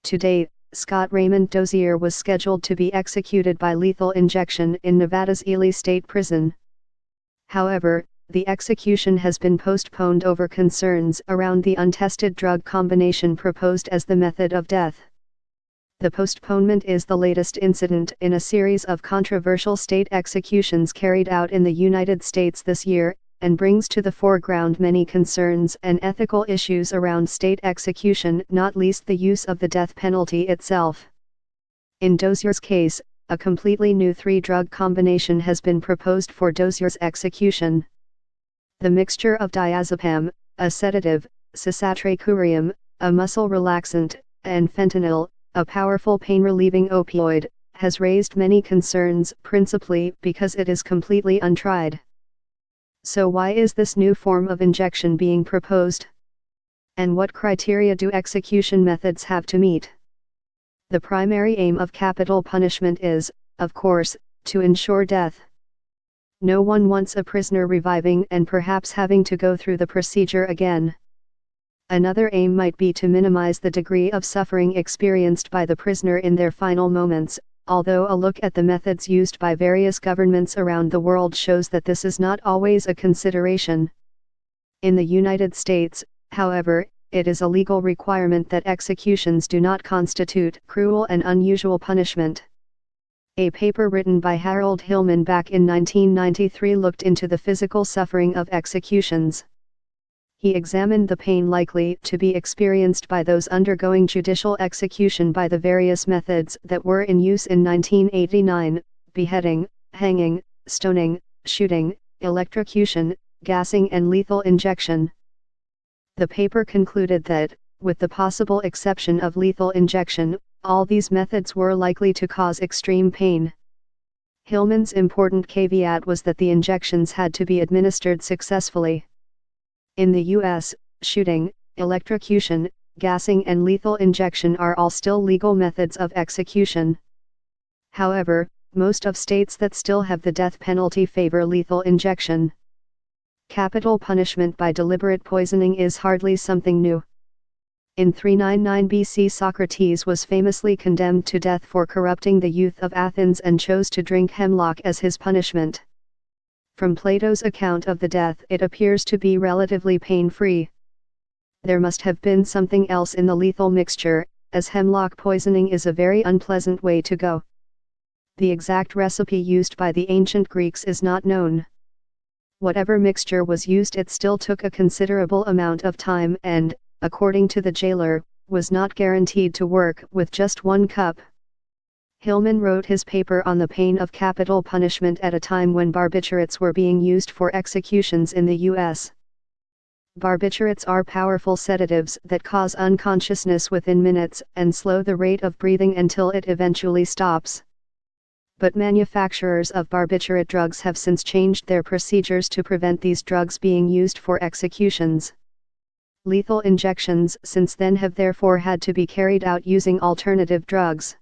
Today, Scott Raymond Dozier was scheduled to be executed by lethal injection in Nevada's Ely State Prison. However, the execution has been postponed over concerns around the untested drug combination proposed as the method of death. The postponement is the latest incident in a series of controversial state executions carried out in the United States this year, and brings to the foreground many concerns and ethical issues around state execution, not least the use of the death penalty itself. In Dozier's case, a completely new 3-drug combination has been proposed for Dozier's execution. The mixture of diazepam, a sedative, cisatracurium, a muscle relaxant, and fentanyl, a powerful pain-relieving opioid, has raised many concerns, principally because it is completely untried. So why is this new form of injection being proposed? And what criteria do execution methods have to meet? The primary aim of capital punishment is, of course, to ensure death. No one wants a prisoner reviving and perhaps having to go through the procedure again. Another aim might be to minimize the degree of suffering experienced by the prisoner in their final moments, although a look at the methods used by various governments around the world shows that this is not always a consideration. In the United States, however, it is a legal requirement that executions do not constitute cruel and unusual punishment. A paper written by Harold Hillman back in 1993 looked into the physical suffering of executions. He examined the pain likely to be experienced by those undergoing judicial execution by the various methods that were in use in 1989, beheading, hanging, stoning, shooting, electrocution, gassing and lethal injection. The paper concluded that, with the possible exception of lethal injection, all these methods were likely to cause extreme pain. Hillman's important caveat was that the injections had to be administered successfully. In the U.S., shooting, electrocution, gassing and lethal injection are all still legal methods of execution. However, most of states that still have the death penalty favor lethal injection. Capital punishment by deliberate poisoning is hardly something new. In 399 BC, Socrates was famously condemned to death for corrupting the youth of Athens and chose to drink hemlock as his punishment. From Plato's account of the death, it appears to be relatively pain-free. There must have been something else in the lethal mixture, as hemlock poisoning is a very unpleasant way to go. The exact recipe used by the ancient Greeks is not known. Whatever mixture was used, it still took a considerable amount of time and, according to the jailer, was not guaranteed to work with just 1 cup. Hillman wrote his paper on the pain of capital punishment at a time when barbiturates were being used for executions in the U.S. Barbiturates are powerful sedatives that cause unconsciousness within minutes and slow the rate of breathing until it eventually stops. But manufacturers of barbiturate drugs have since changed their procedures to prevent these drugs being used for executions. Lethal injections since then have therefore had to be carried out using alternative drugs.